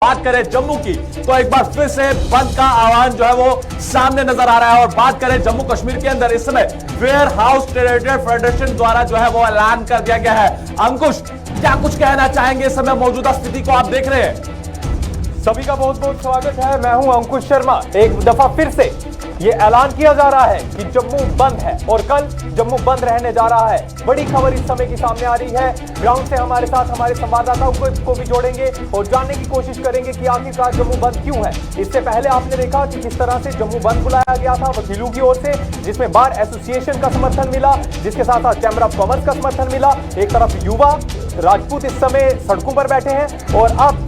बात करें जम्मू की तो एक बार फिर से बंद का आह्वान जो है वो सामने नजर आ रहा है। और बात करें जम्मू कश्मीर के अंदर इस समय वेयर हाउस ट्रेडर फेडरेशन द्वारा जो है वो ऐलान कर दिया गया है। अंकुश, क्या कुछ कहना चाहेंगे इस समय मौजूदा स्थिति को आप देख रहे हैं? सभी का बहुत बहुत स्वागत है। मैं हूं अंकुश शर्मा। एक दफा फिर से ये ऐलान किया जा रहा है कि जम्मू बंद है और कल जम्मू बंद रहने जा रहा है। बड़ी खबर इस समय की सामने आ रही है। ग्राउंड से हमारे साथ हमारे संवाददाताओं को भी जोड़ेंगे और जानने की कोशिश करेंगे कि आखिरकार जम्मू बंद क्यों है। इससे पहले आपने देखा कि किस तरह से जम्मू बंद बुलाया गया था वकीलों की ओर से, जिसमें बार एसोसिएशन का समर्थन मिला, जिसके साथ साथ चैम्बर ऑफ कॉमर्स का समर्थन मिला। एक तरफ युवा राजपूत इस समय सड़कों पर बैठे हैं और अब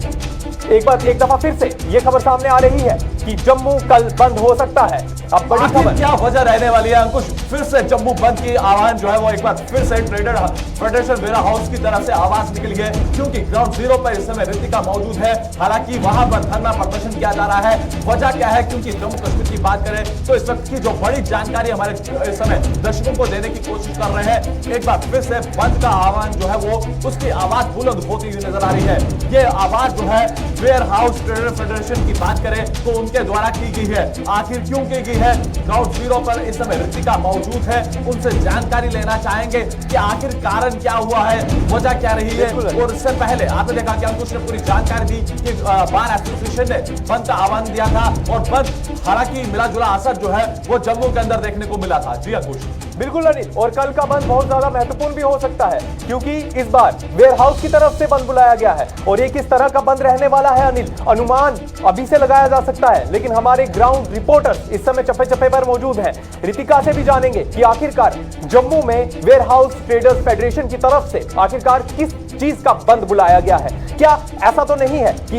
एक दफा फिर से ये खबर सामने आ रही है कि जम्मू कल बंद हो सकता है। अब बड़ी खबर क्या वजह रहने वाली है अंकुश? फिर से जम्मू बंद की आह्वान जो है वो एक बार फिर से ट्रेडर फेडरेशन वेयर हाउस की तरफ से आवाज निकली है, क्योंकि ग्राउंड जीरो पर इस समय रितिका मौजूद है। हालांकि वहां पर धरना प्रदर्शन किया जा रहा है। वजह क्या है? क्योंकि जम्मू कश्मीर की बात करें तो इस वक्त की जो बड़ी जानकारी हमारे इस समय दर्शकों को देने की कोशिश कर रहे हैं, एक बार फिर से बंद का आह्वान जो है वो उसकी आवाज बुलंद होती हुई नजर आ रही है। ये आवाज जो है वेयर हाउस ट्रेडर फेडरेशन की बात करें तो उनके द्वारा की गई है। आखिर क्यों की गई है? ग्राउंड जीरो पर इस समय रितिका मौजूद है, उनसे जानकारी लेना चाहेंगे कि आखिर कारण क्या हुआ है, वजह क्या रही है। और इससे पहले आपने देखा कि अंकुश ने पूरी जानकारी दी कि बार एसोसिएशन ने बंद का आह्वान दिया था और बंद हालांकि मिला जुला असर जो है वो जम्मू के अंदर देखने को मिला था। जी अंकुश, बिल्कुल अनिल, और कल का बंद बहुत ज्यादा महत्वपूर्ण भी हो सकता है क्योंकि इस बार वेयर हाउस की तरफ से बंद बुलाया गया है। और ये किस तरह का बंद रहने वाला है अनिल, अनुमान अभी से लगाया जा सकता है, लेकिन हमारे ग्राउंड रिपोर्टर्स इस समय चप्पे चप्पे पर मौजूद हैं। रितिका से भी जानेंगे कि आखिरकार जम्मू में वेयर हाउस ट्रेडर्स फेडरेशन की तरफ से आखिरकार किस चीज का बंद बुलाया गया है। क्या ऐसा तो नहीं है कि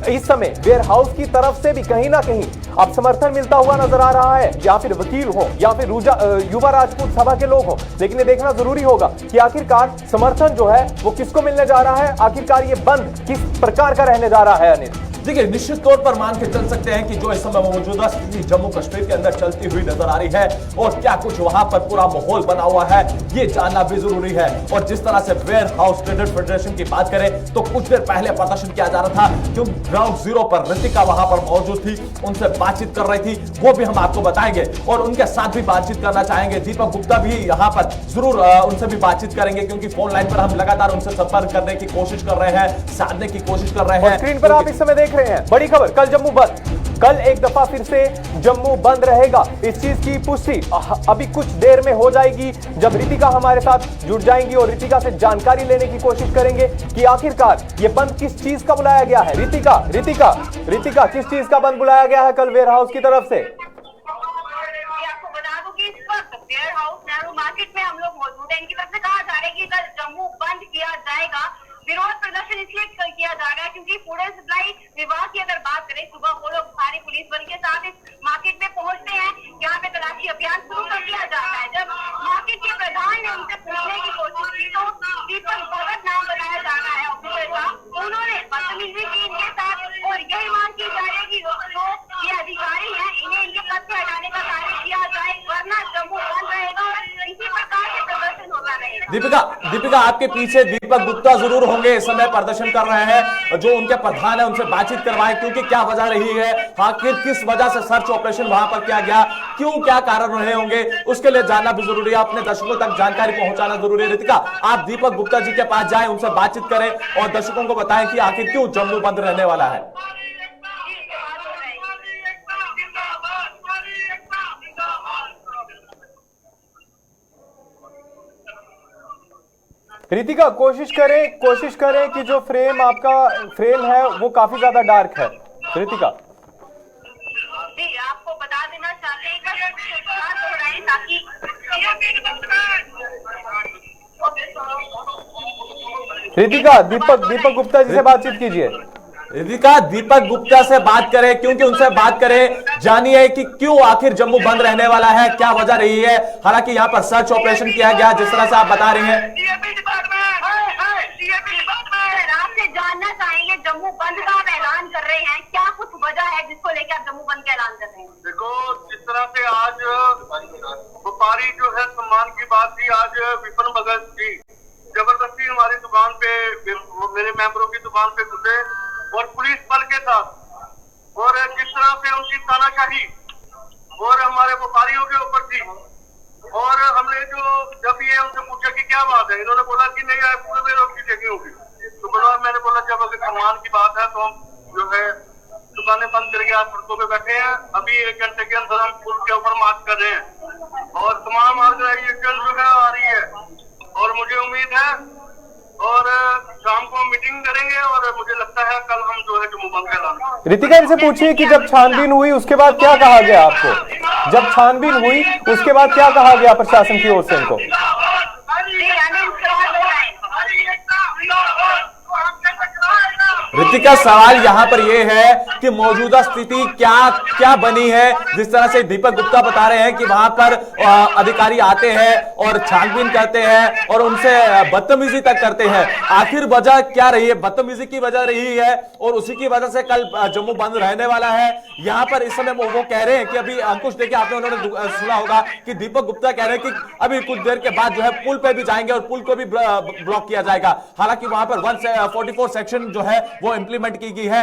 इस समय वेयर हाउस की तरफ से भी कहीं ना कहीं अब समर्थन मिलता हुआ नजर आ रहा है, या फिर वकील हो या फिर युवा राजपूत सभा के लोग हो। लेकिन ये देखना जरूरी होगा कि आखिरकार समर्थन जो है वो किसको मिलने जा रहा है, आखिरकार ये बंद किस प्रकार का रहने जा रहा है अनिल। देखिए, निश्चित तौर पर मान के चल सकते हैं कि जो इस समय मौजूदा स्थिति जम्मू कश्मीर के अंदर चलती हुई नजर आ रही है और क्या कुछ वहां पर पूरा माहौल बना हुआ है ये जानना भी जरूरी है। और जिस तरह से वेयर हाउस ट्रेडर फेडरेशन की बात करें तो कुछ देर पहले प्रदर्शन किया जा रहा था, क्योंकि ग्राउंड जीरो पर रितिका वहां पर मौजूद थी, उनसे बातचीत कर रही थी, वो भी हम आपको बताएंगे और उनके साथ भी बातचीत करना चाहेंगे। दीपक गुप्ता भी यहाँ पर जरूर उनसे भी बातचीत करेंगे, क्योंकि फोन लाइन पर हम लगातार उनसे संपर्क करने की कोशिश कर रहे हैं, साधने की कोशिश कर रहे हैं। स्क्रीन पर आप इस समय देख रहे हैं बड़ी खबर, कल जम्मू बंद, कल एक दफा फिर से जम्मू बंद रहेगा। इस चीज की पुष्टि अभी कुछ देर में हो जाएगी जब रितिका हमारे साथ जुड़ जाएंगी और रितिका से जानकारी लेने की कोशिश करेंगे कि आखिरकार ये बंद किस चीज का बुलाया गया है। रितिका किस चीज का बंद बुलाया गया है कल वेयर हाउस की तरफ से? आपको बता दूं कि इस वक्त वेयर हाउस नेहरू मार्केट में हम लोग मौजूद हैं। इनकी तरफ से कहा जा रहा है कि कल जम्मू बंद किया जाएगा। विरोध प्रदर्शन इसलिए किया जा रहा है क्योंकि फूड एंड सप्लाई विभाग की अगर बात करें, सुबह वो लोग भारी पुलिस बल के साथ इस मार्केट में पहुंचते हैं। यहाँ पे तलाशी अभियान शुरू कर दिया जाता है। जब मार्केट के प्रधान ने उनसे पूछने की कोशिश की तो दीपक भगत नाम बताया जाता है ऑफिसर का, उन्होंने बदतमीजी की इनके साथ और यही मांग की जा रही है कि जो ये अधिकारी है इन्हें इनके पद से हटाने का कार्य किया जाए, वरना जम्मू बंद रहेगा और इसी प्रकार के प्रदर्शन होता रहेगा। दीपिका आपके पीछे दीपक गुप्ता जरूर होंगे, इस समय प्रदर्शन कर रहे हैं, जो उनके प्रधान है उनसे बातचीत करवाएं, क्योंकि क्या वजह रही है, आखिर किस वजह से सर्च ऑपरेशन वहां पर किया गया, क्यों, क्या कारण रहे होंगे, उसके लिए जानना भी जरूरी है, अपने दर्शकों तक जानकारी पहुंचाना जरूरी है। रितिका, आप दीपक गुप्ता जी के पास जाएं, उनसे बातचीत करें और दर्शकों को बताएं कि आखिर क्यों जम्मू बंद रहने वाला है। रितिका, कोशिश करें कि जो आपका फ्रेम है वो काफी ज्यादा डार्क है। रितिका जी, आपको बता देना चाहते हैं ताकि रितिका दीपक गुप्ता जी से बातचीत कीजिए। रितिका, दीपक गुप्ता से बात करें, क्योंकि उनसे बात करें, जानिए कि क्यों आखिर जम्मू बंद रहने वाला है, क्या वजह रही है। हालांकि यहाँ पर सर्च ऑपरेशन किया गया जिस तरह से आप बता रही हैं। आपसे जानना चाहेंगे, जम्मू बंद का आप ऐलान कर रहे हैं, क्या कुछ वजह है जिसको लेकर आप जम्मू बंद का ऐलान कर रहे हैं? देखो, जिस तरह से आज व्यापारी जो है सम्मान की बात थी, आज विपिन भगत जी जबरदस्ती हमारी दुकान पे, मेरे मेंबरों की दुकान पे घुसे और पुलिस बल के तानाशाही और हमारे व्यापारियों के ऊपर थी। और हमने जो जब ये उनसे पूछा कि क्या बात है, इन्होंने बोला कि नहीं यार पूरे वेयर हाउस की चेकिंग होगी। तो बोला, मैंने बोला जब अगर सामान की बात है तो हम जो है दुकानें बंद करके आज सड़कों पे बैठे हैं। अभी 1 घंटे के अंदर हम पुल के ऊपर मार्च कर रहे हैं और तमाम ऑर्गेनाइजेशन जो है आ रही है और मुझे उम्मीद है और शाम को मीटिंग करेंगे और मुझे लगता है कल हम जो है जम्मू बंद का ऐलान करेंगे। रितिका, इनसे पूछिए कि जब छानबीन हुई उसके बाद क्या कहा गया आपको? जब छानबीन हुई उसके बाद क्या कहा गया प्रशासन की ओर से इनको? रितिका, सवाल यहाँ पर यह है कि मौजूदा स्थिति क्या बनी है। जिस तरह से दीपक गुप्ता बता रहे हैं कि वहां पर अधिकारी आते हैं और छानबीन करते हैं और उनसे बदतमीजी तक करते हैं। आखिर वजह क्या रही है? बदतमीजी की वजह रही है और उसी की वजह से कल जम्मू बंद रहने वाला है। यहाँ पर इस समय वो कह रहे हैं कि अभी अंकुश देखिए, आपने उन्होंने सुना होगा कि दीपक गुप्ता कह रहे हैं कि अभी कुछ देर के बाद जो है पुल पे भी जाएंगे और पुल को भी ब्लॉक किया जाएगा। हालांकि वहां पर 144 सेक्शन जो है वो इंप्लीमेंट की गई है।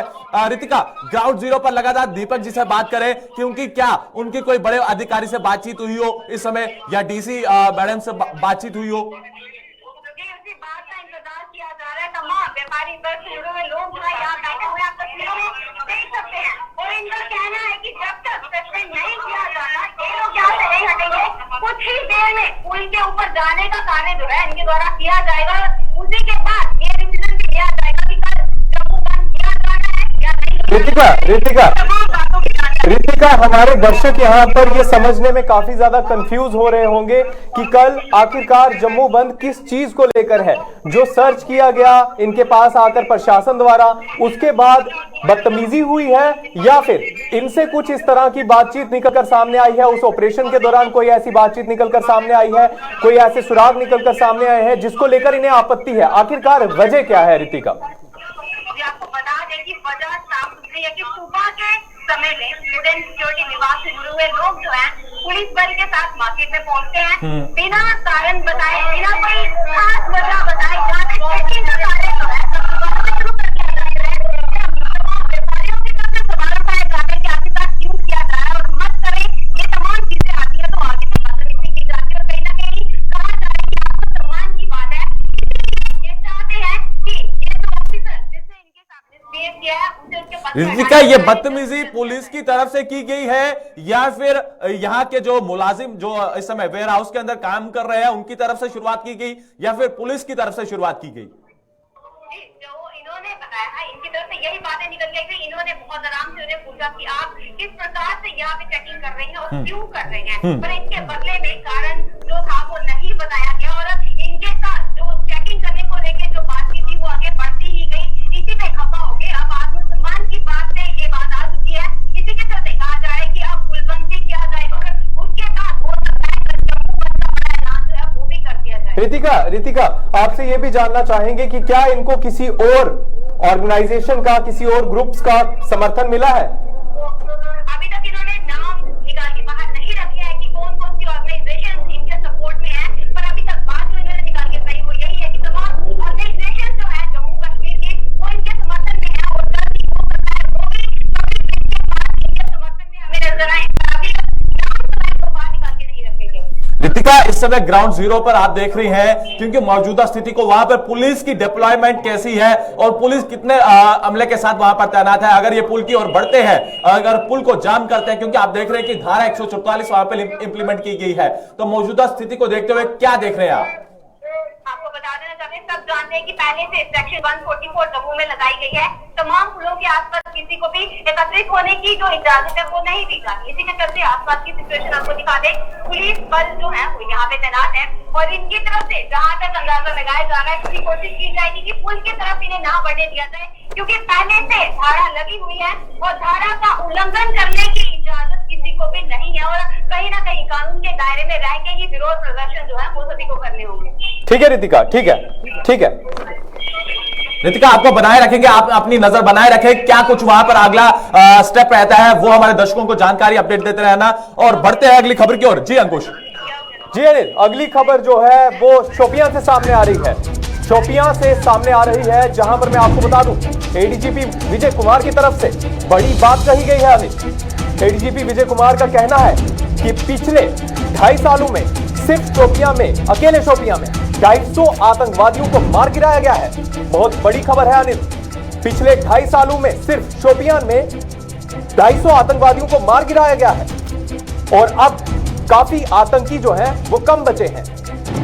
रितिका, ग्राउंड जीरो पर लगातार दीपक जी से बात करें क्योंकि क्या उनकी कोई बड़े अधिकारी से बातचीत हुई हो इस समय या डीसी मैडम से बातचीत हुई हो? उसी बात का इंतजार किया जा रहा है। तमाम व्यापारी वर्ग से जुड़े हुए लोग यहाँ बैठे हुए आप तस्वीरों में देख सकते हैं और इनका कहना है कि जब तक सस्पेंड नहीं किया जाता ये लोग यहाँ से नहीं हटेंगे। कुछ ही देर में पुल के ऊपर जाने का कार्य जो है इनके द्वारा किया जाएगा। उसी के बाद ये डिसीजन भी लिया जाएगा कि कल जम्मू बंद किया जाना है या नहीं। रितिका, हमारे दर्शक यहाँ पर ये समझने में काफी ज्यादा कंफ्यूज हो रहे होंगे कि कल आखिरकार जम्मू बंद किस चीज को लेकर है। जो सर्च किया गया इनके पास आकर प्रशासन द्वारा, उसके बाद बदतमीजी हुई है या फिर इनसे कुछ इस तरह की बातचीत निकलकर सामने आई है? उस ऑपरेशन के दौरान कोई ऐसी बातचीत निकलकर सामने आई है, कोई ऐसे सुराग निकलकर सामने आए हैं जिसको लेकर इन्हें आपत्ति है? आखिरकार वजह क्या है रितिका? आपको बता दें कि वजह साफ सुथरी है कि सुबह के समय में स्टूडेंट सिक्योरिटी विभाग से जुड़े हुए लोग जो हैं पुलिस बल के साथ मार्केट में पहुंचते हैं बिना कारण बताए, बिना कोई खास वजह बताए जहाँ पे चेकिंग का कार्य जो है शुरू कर दिया जाता है। व्यापारियों की तरफ से सवाल उठाए जा रहे हैं कि आखिरकार क्यों किया जा रहा है और मत करें, ये तमाम चीजें आती है तो आगे बदतमीजी की जाती है और कहीं ना कहीं कहा जाए कि आपको सम्मान की बात है। ये चाहते हैं कि ये जो ऑफिसर जिसने इनके साथ मिसबिहेव किया है उसे उसके पद से रितिका, ये बदतमीजी पुलिस की तरफ से की गई है या फिर यहाँ के जो मुलाजिम जो इस समय वेयर हाउस के अंदर काम कर रहे हैं उनकी तरफ से शुरुआत की गई या फिर पुलिस की तरफ से शुरुआत की गई? जो इन्होंने बताया है इनकी तरफ से यही बातें निकल गई थी। इन्होंने बहुत आराम से उन्हें पूछा कि आप किस प्रकार से यहाँ पे चेकिंग कर रही हैं और क्यों कर रही हैं, पर इनके बदले में कारण जो था वो नहीं बताया गया और इनके साथ जो चेकिंग करने को लेकर जो बातचीत थी वो आगे बढ़ती ही गई। इसी पे खफा हो गए। अब आत्मसम्मान की बात से ये बात आ चुकी है। इसी के चलते कहा जाए कि अब पुलबंदी किया जाएगा और उसके बाद हो सकता है जम्मू बंद का बड़ा ऐलान जो है वो भी कर दिया जाए। रितिका, आपसे ये भी जानना चाहेंगे कि क्या इनको किसी और ऑर्गेनाइजेशन का, किसी और ग्रुप्स का समर्थन मिला है? अभी तक इन्होंने नाम निकाल के बाहर नहीं रखे हैं कि कौन कौन सी ऑर्गेनाइजेशन इनके सपोर्ट में है, पर अभी तक बात जो इन्होंने निकाल के कही वो यही है कि तमाम ऑर्गेनाइजेशन जो है जम्मू कश्मीर की वो इनके समर्थन में है और जल्द ही हो सकता है वो भी कभी इसके बाद इनके समर्थन में हमें नजर आए। अभी तक नाम जो है वो बाहर निकाल के नहीं रखे गए। रितिका, इस समय ग्राउंड जीरो पर आप देख रही हैं क्योंकि मौजूदा स्थिति को वहां पर पुलिस की डिप्लॉयमेंट कैसी है और पुलिस कितने अमले के साथ वहां पर तैनात है। अगर ये पुल की ओर बढ़ते हैं, अगर पुल को जाम करते हैं, क्योंकि आप देख रहे हैं कि धारा 144 वहां पर इंप्लीमेंट की गई है, तो मौजूदा स्थिति को देखते हुए क्या देख रहे हैं आप? आपको बता देना चाहते हैं, सब जानते हैं कि पहले से सेक्शन 144 जम्मू में लगाई गई है। तमाम पुलों के आसपास किसी को भी एकत्रित होने की जो इजाजत है वो नहीं दी जाती। इसी के चलते आसपास की सिचुएशन आपको दिखा दे। पुलिस बल जो है वो यहाँ पे तैनात है और इनकी तरफ से जहां तक अंदाजा लगाया जा रहा है पूरी कोशिश की जाएगी कि पुल की तरफ इन्हें ना बढ़ने दिया जाए, क्योंकि पहले से धारा लगी हुई है और धारा का उल्लंघन करने की इजाजत किसी को भी नहीं है और कहीं ना कहीं कानून के दायरे में रह के ही विरोध प्रदर्शन जो है वो सभी को करने होंगे। ठीक है रितिका, ठीक है। रितिका, आपको बनाए रखेंगे, आप अपनी नजर बनाए रखें, क्या कुछ वहां पर अगला स्टेप रहता है वो हमारे दर्शकों को जानकारी अपडेट देते रहना। और बढ़ते हैं अगली खबर की ओर। जी अंकुश। जी अनिल, अगली खबर जो है वो शोपियां से सामने आ रही है। शोपियां से सामने आ रही है जहां पर मैं आपको बता दूं एडीजीपी विजय कुमार की तरफ से बड़ी बात कही गई है। अनिल, एडीजीपी विजय कुमार का कहना है कि पिछले 2.5 सालों में सिर्फ शोपियां में, अकेले शोपियां में 250 आतंकवादियों को मार गिराया गया है। बहुत बड़ी खबर है अनिल, पिछले 2.5 सालों में सिर्फ शोपियां में 250 आतंकवादियों को मार गिराया गया है और अब काफी आतंकी जो हैं वो कम बचे हैं।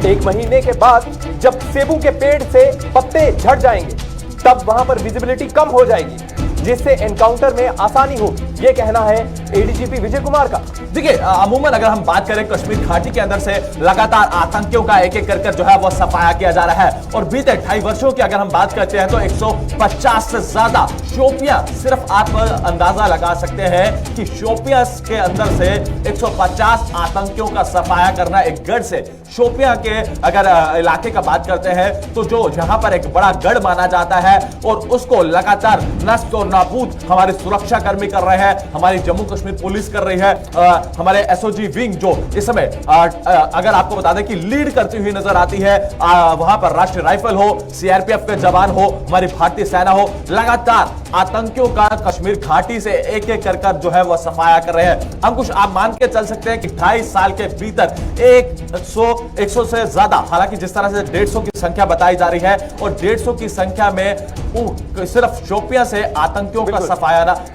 1 महीने के बाद जब सेबू के पेड़ से पत्ते झड़ जाएंगे तब वहां पर विजिबिलिटी कम हो जाएगी, जिससे एनकाउंटर में आसानी होगी। ये कहना है एडीजीपी विजय कुमार का। देखिए, अमूमन अगर हम बात करें कश्मीर घाटी के अंदर से लगातार आतंकियों का एक एक कर जो है वो सफाया किया जा रहा है और बीते 2.5 वर्षों की अगर हम बात करते हैं तो 150 से ज्यादा शोपियां, सिर्फ आप अंदाजा लगा सकते हैं कि शोपियां के अंदर से 150 आतंकियों का सफाया करना, एक गढ़ से शोपियां के अगर इलाके का बात करते हैं तो जो यहां पर एक बड़ा गढ़ माना जाता है और उसको लगातार नष्ट और नाबूद हमारे सुरक्षा कर्मी कर रहे हैं, हमारी जम्मू कश्मीर पुलिस कर रही है, हमारे एसओजी विंग जो इस समय अगर आपको बता दें कि लीड करती हुई नजर आती है, वहां पर राष्ट्रीय राइफल हो, सीआरपीएफ के जवान हो, हमारी भारतीय सेना हो, लगातार आतंकियों का कश्मीर घाटी से एक एक कर जो है वह सफाया कर रहे हैं। अंकुश, आप मान के चल सकते हैं कि 2.5 साल के भीतर 100 से ज्यादा, हालांकि जिस तरह से 150 की संख्या बताई जा रही है और 150 की संख्या में सिर्फ शोपियां से आतंकियों का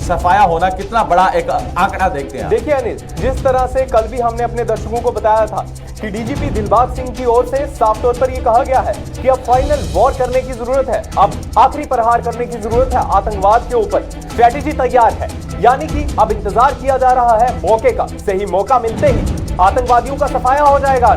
सफाया होना कितना बड़ा एक आंकड़ा देखते हैं। देखिए अनिल, जिस तरह से कल भी हमने अपने दर्शकों को बताया था कि डीजीपी दिलबाग सिंह की ओर से साफ तौर पर यह कहा गया है कि अब फाइनल वॉर करने की जरूरत है, अब आखिरी प्रहार करने की जरूरत है, आतंकवाद के ऊपर स्ट्रेटेजी तैयार है, यानी कि अब इंतजार किया जा रहा है मौके का, सही मौका मिलते ही आतंकवादियों का सफाया हो जाएगा।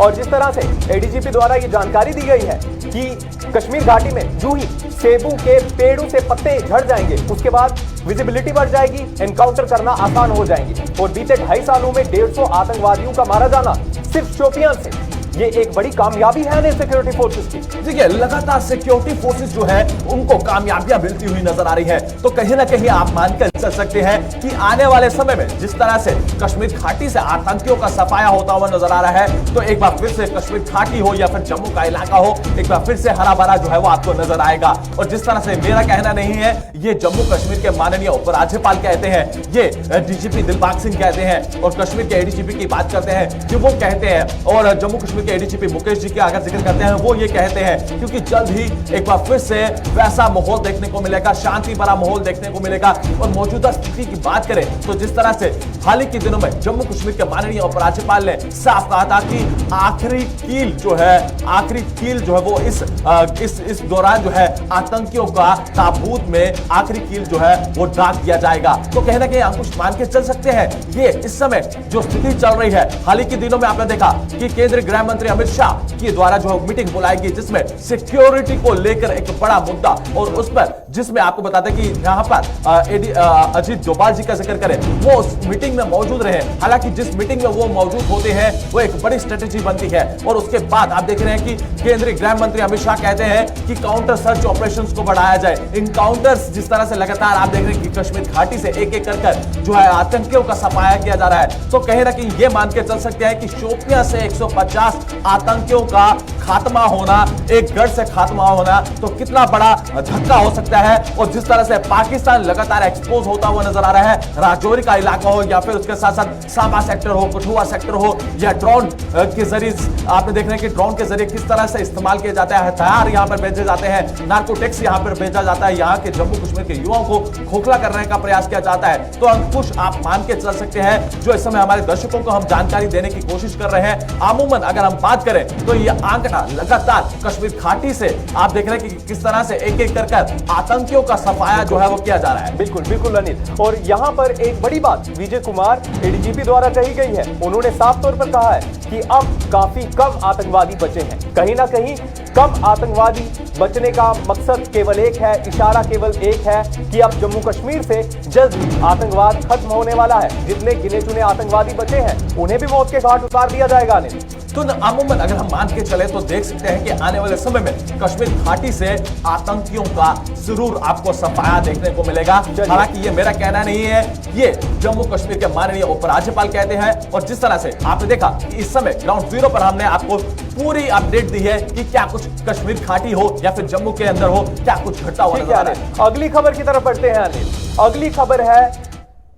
और जिस तरह से एडीजीपी द्वारा ये जानकारी दी गई है कि कश्मीर घाटी में जो ही सेबू के पेड़ों से पत्ते झड़ जाएंगे उसके बाद विजिबिलिटी बढ़ जाएगी, एनकाउंटर करना आसान हो जाएंगे। और बीते 2.5 सालों में 150 आतंकवादियों का मारा जाना सिर्फ शोपियां से, ये एक बड़ी कामयाबी है सिक्योरिटी फोर्सेस की। देखिए, लगातार सिक्योरिटी फोर्सेस जो है उनको कामयाबियां मिलती हुई नजर आ रही है, तो कहीं ना कहीं आप मानकर चल सकते हैं कि आने वाले समय में जिस तरह से कश्मीर घाटी से आतंकियों का सफाया होता हुआ नजर आ रहा है, तो एक बार फिर से कश्मीर घाटी हो या फिर जम्मू का इलाका हो, एक बार फिर से हरा भरा जो है वो आपको नजर आएगा। और जिस तरह से मेरा कहना नहीं है, ये जम्मू कश्मीर के माननीय उपराज्यपाल कहते हैं, ये डीजीपी दिलबाग सिंह कहते हैं और कश्मीर के एडीजीपी की बात करते हैं कि वो कहते हैं, और जम्मू कश्मीर के एडीजीपी मुकेश जी के अगर जिक्र करते हैं वो ये कहते हैं, क्योंकि जल्द ही एक बार फिर से वैसा माहौल देखने को मिलेगा, शांति भरा माहौल देखने को मिलेगा। और मौजूदा स्थिति की बात करें तो जिस तरह से हाल ही के दिनों में जम्मू कश्मीर के माननीय उपराज्यपाल ने साफ कहा था कि आखिरी कील जो है वो इस दौरान जो है आतंकियों का ताबूत में आखिरी कील जो है वो दाग दिया जाएगा। तो कहीं ना कहीं अंकुश मान के चल सकते हैं, ये इस समय जो स्थिति चल रही है, हाल ही के दिनों में आपने देखा कि केंद्रीय गृह मंत्री अमित शाह के द्वारा जो मीटिंग बुलाई गई जिसमें सिक्योरिटी को लेकर एक बड़ा मुद्दा, और उस पर जिसमें आपको बता दें कि यहां पर अजीत डोभाल जी का जिक्र करें, वो उस मीटिंग में मौजूद रहे। हालांकि जिस मीटिंग में वो मौजूद होते हैं वो एक बड़ी स्ट्रेटेजी बनती है, और उसके बाद आप देख रहे हैं कि केंद्रीय गृह मंत्री अमित शाह कहते हैं कि काउंटर सर्च ऑपरेशंस को बढ़ाया जाए। इनकाउंटर्स जिस तरह से लगातार आप देख रहे हैं कि कश्मीर घाटी से एक एक कर जो है आतंकियों का सफाया किया जा रहा है, तो कहीं ना कहीं ये मान के चल सकते हैं कि शोपियां से 150 आतंकियों का खात्मा होना, एक गढ़ से खात्मा होना, तो कितना बड़ा धक्का हो सकता है। और जिस तरह से पाकिस्तान लगातार एक्सपोज होता हुआ नजर आ रहा है, राजौरी का इलाका हो या फिर उसके साथ साथ सांबा सेक्टर हो, कठुआ सेक्टर हो, या ड्रोन के जरिए आपने देख रहे हैं कि ड्रोन के जरिए किस तरह से इस्तेमाल किया जाता है, हथियार यहां पर भेजे जाते हैं, नार्कोटिक्स यहां पर भेजा जाता है, यहां के जम्मू कश्मीर के युवाओं को खोखला करने का प्रयास किया जाता है। तो अंकुश, आप मान के चल सकते हैं, जो इस समय हमारे दर्शकों को हम जानकारी देने की कोशिश कर रहे हैं, अमूमन अगर हम बात करें तो यह आंकड़ा लगातार कश्मीर घाटी से आप देख रहे हैं कि किस तरह से एक एक कर आतंकियों का सफाया जो है वो किया जा रहा है। बिल्कुल बिल्कुल अनिल, और यहां पर एक बड़ी बात विजय कुमार एडीजीपी द्वारा कही गई है। उन्होंने साफ तौर पर कहा है कि अब काफी कम आतंकवादी बचे हैं। कहीं ना कहीं कम आतंकवादी बचने का मकसद केवल एक है, इशारा केवल एक है कि अब जम्मू कश्मीर से जल्द ही आतंकवाद खत्म होने वाला है। जितने गिने चुने आतंकवादी बचे हैं उन्हें भी मौत के घाट उतार दिया जाएगा अनिल। तो अमूमन अगर हम मान के चले तो देख सकते हैं कि आने वाले समय में कश्मीर घाटी से आतंकियों का जरूर आपको सफाया देखने को मिलेगा। हालांकि ये मेरा कहना नहीं है, ये जम्मू कश्मीर के माननीय उपराज्यपाल कहते हैं। और जिस तरह से आपने देखा कि इस समय ग्राउंड जीरो पर हमने आपको पूरी अपडेट दी है कि क्या कुछ कश्मीर घाटी हो या फिर जम्मू के अंदर हो, क्या कुछ घटना हुआ नजर आ रहा है। अगली खबर की तरफ बढ़ते हैं अनिल। अगली खबर है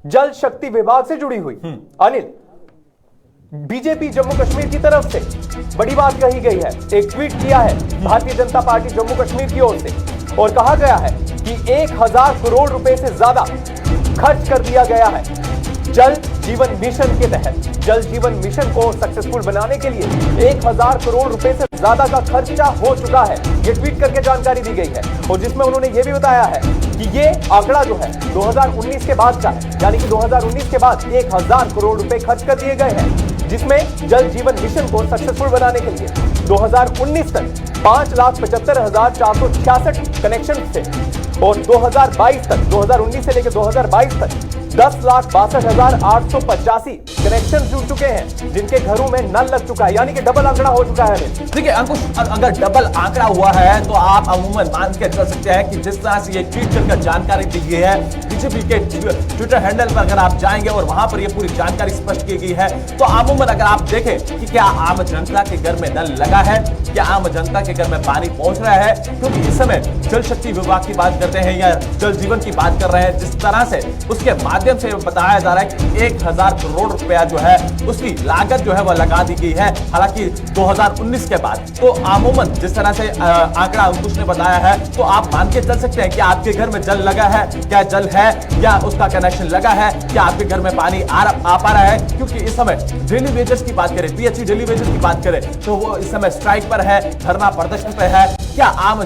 जल शक्ति विभाग से जुड़ी हुई। अनिल, बीजेपी जम्मू कश्मीर की तरफ से बड़ी बात कही गई है। एक ट्वीट किया है भारतीय जनता पार्टी जम्मू कश्मीर की ओर से और कहा गया है कि 1000 करोड़ रुपए से ज्यादा खर्च कर दिया गया है जल जीवन मिशन के तहत। जल जीवन मिशन को सक्सेसफुल बनाने के लिए 1000 करोड़ रुपए से ज्यादा का खर्चा हो चुका है, ये ट्वीट करके जानकारी दी गई है। और जिसमें उन्होंने ये भी बताया है कि ये आंकड़ा जो है 2019 के बाद का है, यानी कि 2019 के बाद 1000 करोड़ रुपए खर्च कर दिए गए हैं, जिसमें जल जीवन मिशन को सक्सेसफुल बनाने के लिए 2019 तक 5,75,466 कनेक्शन थे और 2022 तक, 2019 से लेकर 2022 तक 10,62,885 कनेक्शन जुड़ चुके हैं, जिनके घरों में नल लग चुका है, यानी कि डबल आंकड़ा हो चुका है। देखिए अंकुश, अगर डबल आंकड़ा हुआ है तो आप अमूमन मान के चल सकते हैं कि जिस तरह से ये ट्वीट करके जानकारी दी गई है बीजेपी के ट्विटर हैंडल पर, अगर आप जाएंगे और वहां पर ये पूरी जानकारी स्पष्ट की गई है, तो अमूमन अगर आप देखें कि क्या आम जनता के घर में नल लगा है, क्या आम जनता के घर में पानी पहुंच रहा है, क्योंकि इस समय जल शक्ति विभाग की बात करते हैं या जल जीवन की बात कर रहे हैं, जिस तरह से उसके माध्यम से बताया जा रहा है कि 1000 करोड़ रुपया जो है उसकी लागत जो है वह लगा दी गई है, हालांकि 2019 के बाद। तो अमूमन जिस तरह से आंकड़ा अंकुश ने बताया है, तो आप मान के चल सकते हैं कि आपके घर में जल लगा है, क्या जल है या उसका कनेक्शन लगा है, क्या आपके घर में पानी आ पा रहा है, क्योंकि इस समय डेली वेजेस की बात करें, पीएचई डेली वेजेस की बात करें, तो वो इस समय स्ट्राइक पर है, धरना प्रदर्शन पर है। क्या आम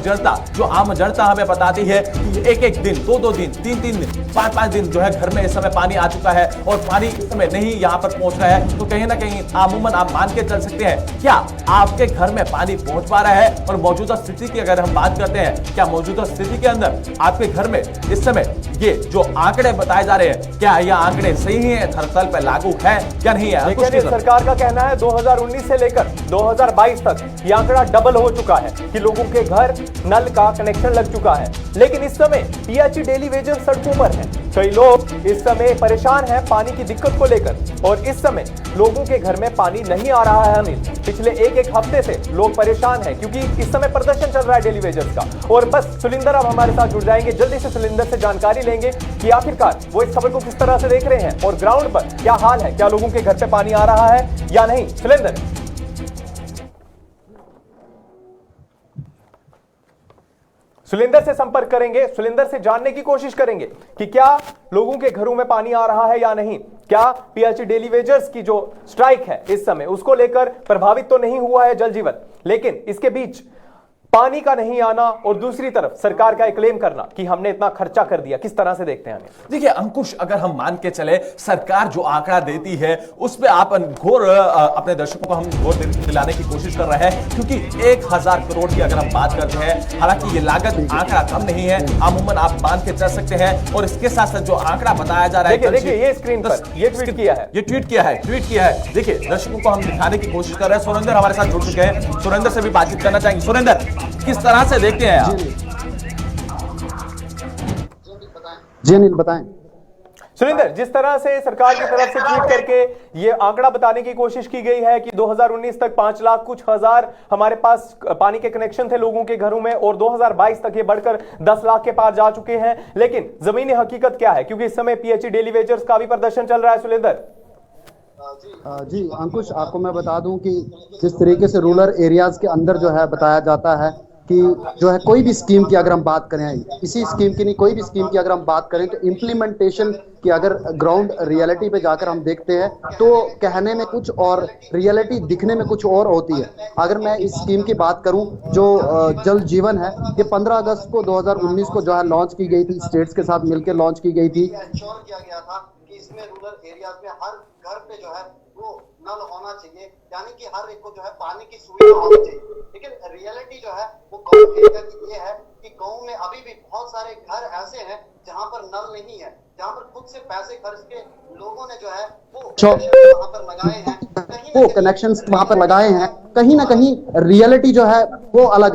जनता हमें बताती है कि एक दिन, 2 दिन, 3 दिन, 5 दिन जो है घर में इस समय पानी आ चुका है और पानी इस समय नहीं यहां पर पहुंच रहा है, तो कहीं ना कहीं अमूमन आप मान के चल सकते हैं क्या आपके घर में पानी पहुंच पा रहा है। और मौजूदा स्थिति की अगर हम बात करते हैं, क्या मौजूदा स्थिति के अंदर आपके घर में इस समय ये जो आंकड़े बताए जा रहे हैं, क्या ये आंकड़े सही है, धरातल पर लागू है या नहीं है? सरकार का कहना है 2019 से लेकर 2022 तक ये आंकड़ा डबल हो चुका है कि लोगों के घर नल का कनेक्शन लग चुका है, लेकिन इस समय पीएचई डेली वेजेस सड़कों पर है। कई लोग इस समय परेशान हैं पानी की दिक्कत को लेकर और इस समय लोगों के घर में पानी नहीं आ रहा है। अनिल, पिछले एक हफ्ते से लोग परेशान हैं क्योंकि इस समय प्रदर्शन चल रहा है डेली वेजेस का। और बस सुलिंदर अब हमारे साथ जुड़ जाएंगे, जल्दी से सुलिंदर से जानकारी लेंगे कि आखिरकार वो इस खबर को किस तरह से देख रहे हैं और ग्राउंड पर क्या हाल है, क्या लोगों के घर पे पानी आ रहा है या नहीं। सुलिंदर से संपर्क करेंगे, सुलिंदर से जानने की कोशिश करेंगे कि क्या लोगों के घरों में पानी आ रहा है या नहीं, क्या पीएचई डेली वेजर्स की जो स्ट्राइक है इस समय उसको लेकर प्रभावित तो नहीं हुआ है जल जीवन, लेकिन इसके बीच पानी का नहीं आना और दूसरी तरफ सरकार का एक क्लेम करना कि हमने इतना खर्चा कर दिया, किस तरह से देखते हैं? देखिए अंकुश, अगर हम मान के चले सरकार जो आंकड़ा देती है उस पे आप घोर अपने दर्शकों को हम घोर दिलाने की कोशिश कर रहे हैं, क्योंकि 1000 करोड़ की अगर हम बात करते हैं, हालांकि ये लागत आंकड़ा कम नहीं है, अमूमन आप मान के चल सकते हैं। और इसके साथ साथ जो आंकड़ा बताया जा रहा है, देखिए ये स्क्रीन पर ये ट्वीट किया है, देखिए दर्शकों को हम दिखाने की कोशिश कर रहे हैं। सुरेंद्र हमारे साथ जुड़ चुके हैं, सुरेंद्र से भी बातचीत करना चाहेंगे। सुरेंद्र, किस तरह से देखते हैं आप? जी अनिल बताएं। सुरेंद्र, जिस तरह से सरकार की तरफ से ट्वीट करके ये आंकड़ा बताने की कोशिश की गई है कि 2019 तक 5 लाख कुछ हजार हमारे पास पानी के कनेक्शन थे लोगों के घरों में और 2022 तक ये बढ़कर 10 लाख के पार जा चुके हैं, लेकिन जमीनी हकीकत क्या है, क्योंकि इस समय पीएचई डेली वेजर्स का भी प्रदर्शन चल रहा है। सुरेंद्र जी अंकुश, आपको मैं बता दूं कि जिस तरीके से रूरल एरियाज के अंदर जो है बताया जाता है कि जो है कोई भी स्कीम की अगर हम बात करें, इसी स्कीम की नहीं कोई भी स्कीम की अगर हम बात करें, तो इम्प्लीमेंटेशन की अगर ग्राउंड रियलिटी पे जाकर हम देखते हैं तो कहने में कुछ और रियलिटी दिखने में कुछ और होती है। अगर मैं इस स्कीम की बात करूं जो जल जीवन है, ये 15 अगस्त को 2019 को जो है लॉन्च की गई थी, स्टेट्स के साथ मिलकर लॉन्च की गई थी। इंश्योर किया गया था कि इसमें रूरल एरियाज में हर घर पे जो है वो नल होना चाहिए, यानी कि हर एक को जो है पानी की सुविधा होनी चाहिए। लेकिन रियलिटी जो है वो गांव एरिया की ये है कि गांव में अभी भी बहुत सारे घर ऐसे हैं जहां पर नल नहीं है, जहां पर खुद से पैसे खर्च के लोगों ने जो है वो वहां पर लगाए हैं, वो कनेक्शंस वहां पर लगाए हैं। कहीं ना कहीं रियलिटी जो है वो अलग है।